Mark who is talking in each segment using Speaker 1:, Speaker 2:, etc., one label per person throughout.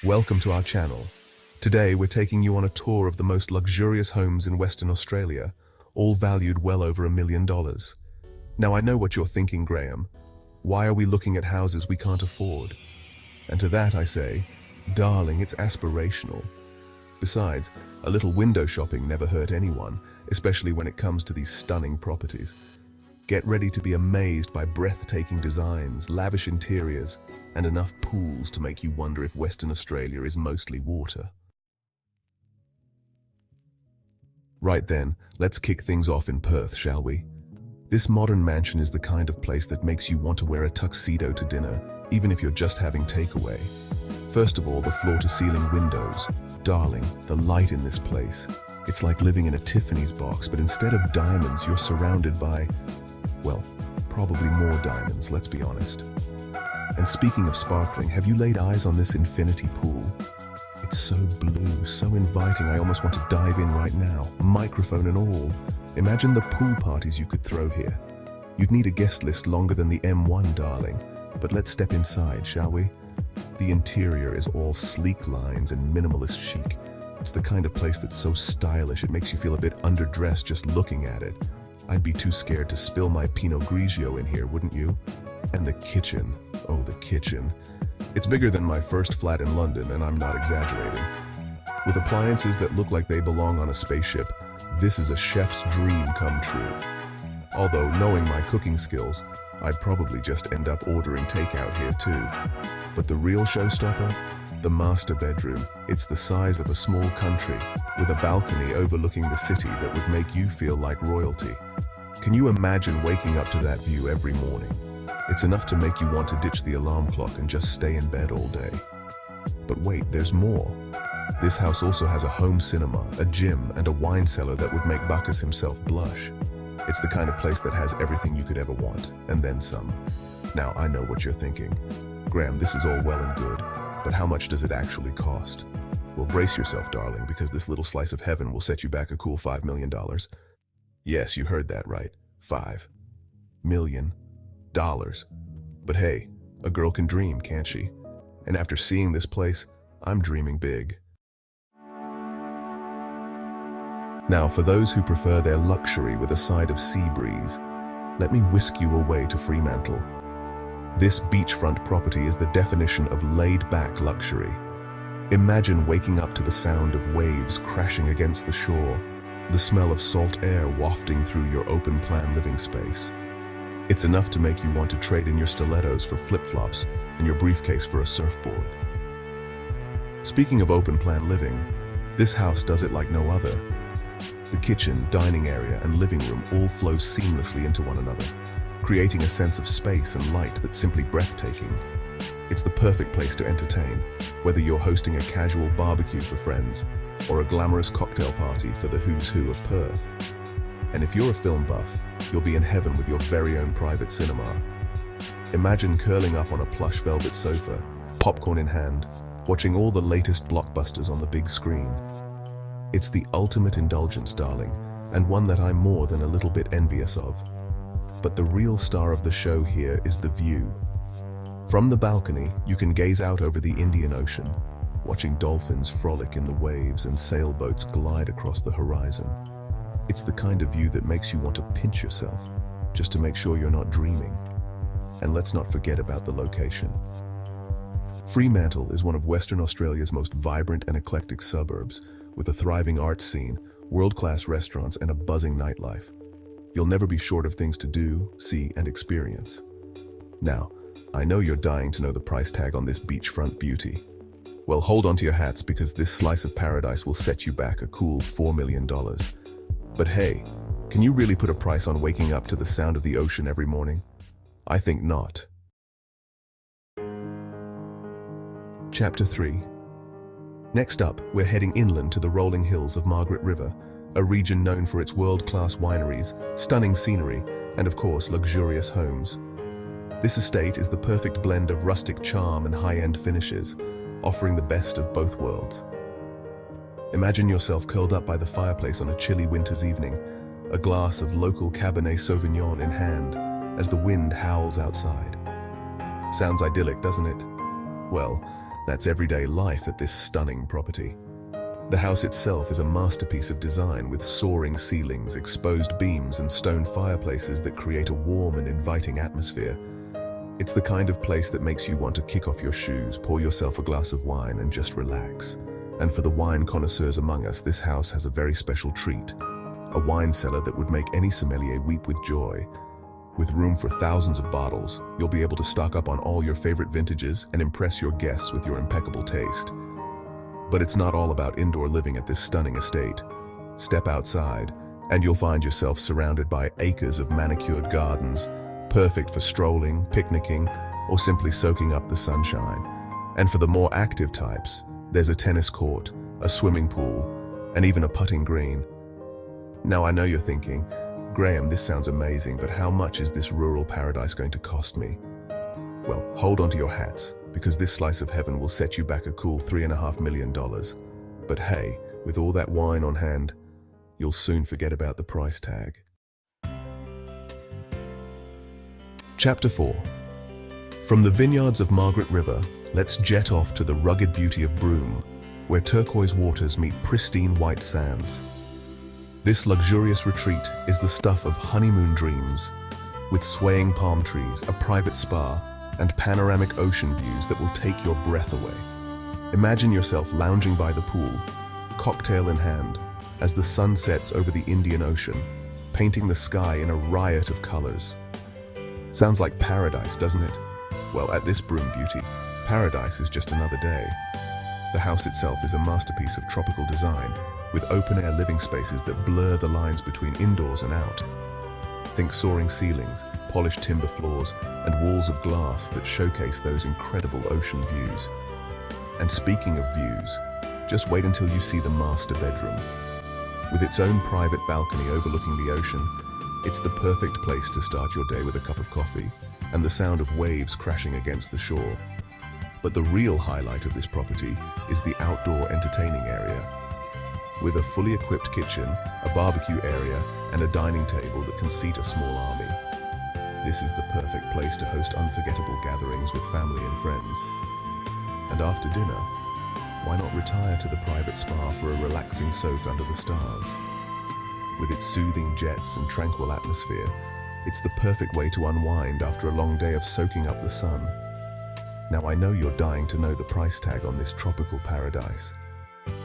Speaker 1: Welcome to our channel. Today we're taking you on a tour of the most luxurious homes in Western Australia, all valued well over $1 million. Now I know what you're thinking, Graham. Why are we looking at houses we can't afford? And to that I say, darling, it's aspirational. Besides, a little window shopping never hurt anyone, especially when it comes to these stunning properties. Get ready to be amazed by breathtaking designs, lavish interiors, and enough pools to make you wonder if Western Australia is mostly water. Right then, let's kick things off in Perth, shall we? This modern mansion is the kind of place that makes you want to wear a tuxedo to dinner, even if you're just having takeaway. First of all, the floor-to-ceiling windows. Darling, the light in this place. It's like living in a Tiffany's box, but instead of diamonds, you're surrounded by, well, probably more diamonds, let's be honest. And speaking of sparkling, have you laid eyes on this infinity pool? It's so blue, so inviting, I almost want to dive in right now, microphone and all. Imagine the pool parties you could throw here. You'd need a guest list longer than the M1, darling. But let's step inside, shall we? The interior is all sleek lines and minimalist chic. It's the kind of place that's so stylish it makes you feel a bit underdressed just looking at it. I'd be too scared to spill my Pinot Grigio in here, wouldn't you? And the kitchen, oh the kitchen. It's bigger than my first flat in London, and I'm not exaggerating. With appliances that look like they belong on a spaceship, this is a chef's dream come true. Although, knowing my cooking skills, I'd probably just end up ordering takeout here too. But the real showstopper? The master bedroom. It's the size of a small country, with a balcony overlooking the city that would make you feel like royalty. Can you imagine waking up to that view every morning? It's enough to make you want to ditch the alarm clock and just stay in bed all day. But wait, there's more. This house also has a home cinema, a gym, and a wine cellar that would make Bacchus himself blush. It's the kind of place that has everything you could ever want, and then some. Now, I know what you're thinking. Graham, this is all well and good, but how much does it actually cost? Well, brace yourself, darling, because this little slice of heaven will set you back a cool $5 million. Yes, you heard that right. $5 million. But hey, a girl can dream, can't she? And after seeing this place, I'm dreaming big. Now, for those who prefer their luxury with a side of sea breeze, let me whisk you away to Fremantle. This beachfront property is the definition of laid-back luxury. Imagine waking up to the sound of waves crashing against the shore, the smell of salt air wafting through your open-plan living space. It's enough to make you want to trade in your stilettos for flip-flops and your briefcase for a surfboard. Speaking of open-plan living, this house does it like no other. The kitchen, dining area, and living room all flow seamlessly into one another, creating a sense of space and light that's simply breathtaking. It's the perfect place to entertain, whether you're hosting a casual barbecue for friends or a glamorous cocktail party for the who's who of Perth. And if you're a film buff, you'll be in heaven with your very own private cinema. Imagine curling up on a plush velvet sofa, popcorn in hand, watching all the latest blockbusters on the big screen. It's the ultimate indulgence, darling, and one that I'm more than a little bit envious of. But the real star of the show here is the view. From the balcony, you can gaze out over the Indian Ocean, watching dolphins frolic in the waves and sailboats glide across the horizon. It's the kind of view that makes you want to pinch yourself, just to make sure you're not dreaming. And let's not forget about the location. Fremantle is one of Western Australia's most vibrant and eclectic suburbs, with a thriving arts scene, world-class restaurants, and a buzzing nightlife. You'll never be short of things to do, see, and experience. Now, I know you're dying to know the price tag on this beachfront beauty. Well, hold on to your hats because this slice of paradise will set you back a cool $4 million. But hey, can you really put a price on waking up to the sound of the ocean every morning? I think not. Chapter 3. Next up, we're heading inland to the rolling hills of Margaret River, a region known for its world-class wineries, stunning scenery, and of course, luxurious homes. This estate is the perfect blend of rustic charm and high-end finishes, offering the best of both worlds. Imagine yourself curled up by the fireplace on a chilly winter's evening, a glass of local Cabernet Sauvignon in hand, as the wind howls outside. Sounds idyllic, doesn't it? Well, That's everyday life at this stunning property. The house itself is a masterpiece of design with soaring ceilings, exposed beams, and stone fireplaces that create a warm and inviting atmosphere. It's the kind of place that makes you want to kick off your shoes, pour yourself a glass of wine, and just relax. And for the wine connoisseurs among us, this house has a very special treat. A wine cellar that would make any sommelier weep with joy. With room for thousands of bottles, you'll be able to stock up on all your favorite vintages and impress your guests with your impeccable taste. But it's not all about indoor living at this stunning estate. Step outside, and you'll find yourself surrounded by acres of manicured gardens, perfect for strolling, picnicking, or simply soaking up the sunshine. And for the more active types, there's a tennis court, a swimming pool, and even a putting green. Now I know you're thinking, Graham, this sounds amazing, but how much is this rural paradise going to cost me? Well, hold on to your hats, because this slice of heaven will set you back a cool $3.5 million. But hey, with all that wine on hand, you'll soon forget about the price tag. Chapter 4. From the vineyards of Margaret River, let's jet off to the rugged beauty of Broome, where turquoise waters meet pristine white sands. This luxurious retreat is the stuff of honeymoon dreams, with swaying palm trees, a private spa, and panoramic ocean views that will take your breath away. Imagine yourself lounging by the pool, cocktail in hand, as the sun sets over the Indian Ocean, painting the sky in a riot of colors. Sounds like paradise, doesn't it? Well, at this Broome beauty, paradise is just another day. The house itself is a masterpiece of tropical design, with open-air living spaces that blur the lines between indoors and out. Think soaring ceilings, polished timber floors, and walls of glass that showcase those incredible ocean views. And speaking of views, just wait until you see the master bedroom. With its own private balcony overlooking the ocean, it's the perfect place to start your day with a cup of coffee and the sound of waves crashing against the shore. But the real highlight of this property is the outdoor entertaining area. With a fully equipped kitchen, a barbecue area, and a dining table that can seat a small army. This is the perfect place to host unforgettable gatherings with family and friends. And after dinner, why not retire to the private spa for a relaxing soak under the stars? With its soothing jets and tranquil atmosphere, it's the perfect way to unwind after a long day of soaking up the sun. Now I know you're dying to know the price tag on this tropical paradise.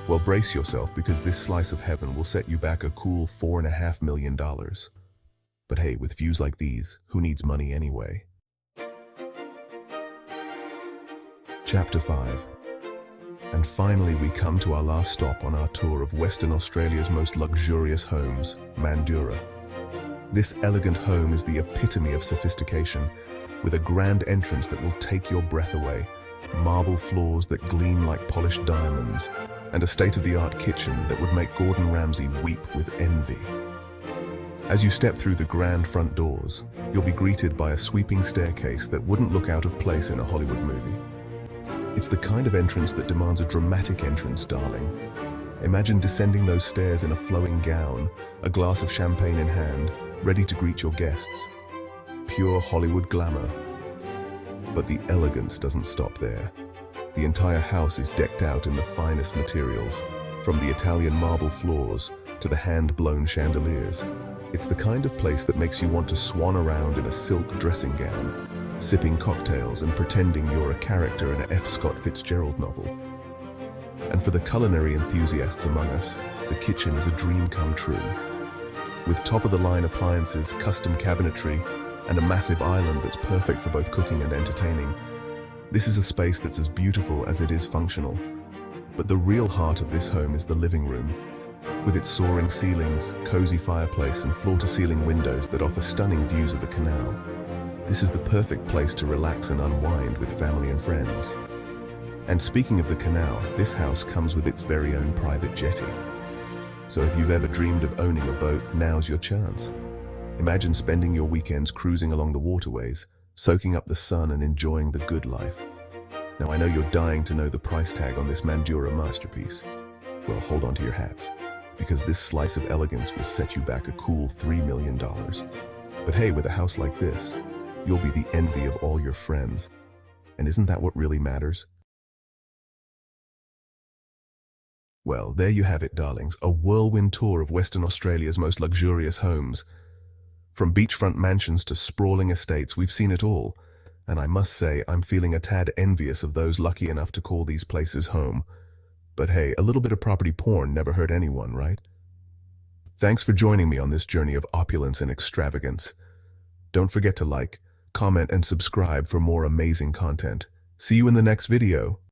Speaker 1: Well, brace yourself, because this slice of heaven will set you back a cool $4.5 million. But hey, with views like these, who needs money anyway? Chapter 5. And finally we come to our last stop on our tour of Western Australia's most luxurious homes, Mandurah. This elegant home is the epitome of sophistication, with a grand entrance that will take your breath away, marble floors that gleam like polished diamonds, and a state-of-the-art kitchen that would make Gordon Ramsay weep with envy. As you step through the grand front doors, you'll be greeted by a sweeping staircase that wouldn't look out of place in a Hollywood movie. It's the kind of entrance that demands a dramatic entrance, darling. Imagine descending those stairs in a flowing gown, a glass of champagne in hand, ready to greet your guests. Pure Hollywood glamour. But the elegance doesn't stop there. The entire house is decked out in the finest materials, from the Italian marble floors to the hand-blown chandeliers. It's the kind of place that makes you want to swan around in a silk dressing gown, sipping cocktails and pretending you're a character in a F. Scott Fitzgerald novel. And for the culinary enthusiasts among us, the kitchen is a dream come true. With top-of-the-line appliances, custom cabinetry, and a massive island that's perfect for both cooking and entertaining, this is a space that's as beautiful as it is functional. But the real heart of this home is the living room, with its soaring ceilings, cozy fireplace, and floor-to-ceiling windows that offer stunning views of the canal. This is the perfect place to relax and unwind with family and friends. And speaking of the canal, this house comes with its very own private jetty. So if you've ever dreamed of owning a boat, now's your chance. Imagine spending your weekends cruising along the waterways, soaking up the sun and enjoying the good life. Now I know you're dying to know the price tag on this Mandurah masterpiece. Well, hold on to your hats, because this slice of elegance will set you back a cool $3 million. But hey, with a house like this, you'll be the envy of all your friends. And isn't that what really matters? Well, there you have it, darlings, a whirlwind tour of Western Australia's most luxurious homes. From beachfront mansions to sprawling estates, we've seen it all. And I must say, I'm feeling a tad envious of those lucky enough to call these places home. But hey, a little bit of property porn never hurt anyone, right? Thanks for joining me on this journey of opulence and extravagance. Don't forget to like, comment, and subscribe for more amazing content. See you in the next video.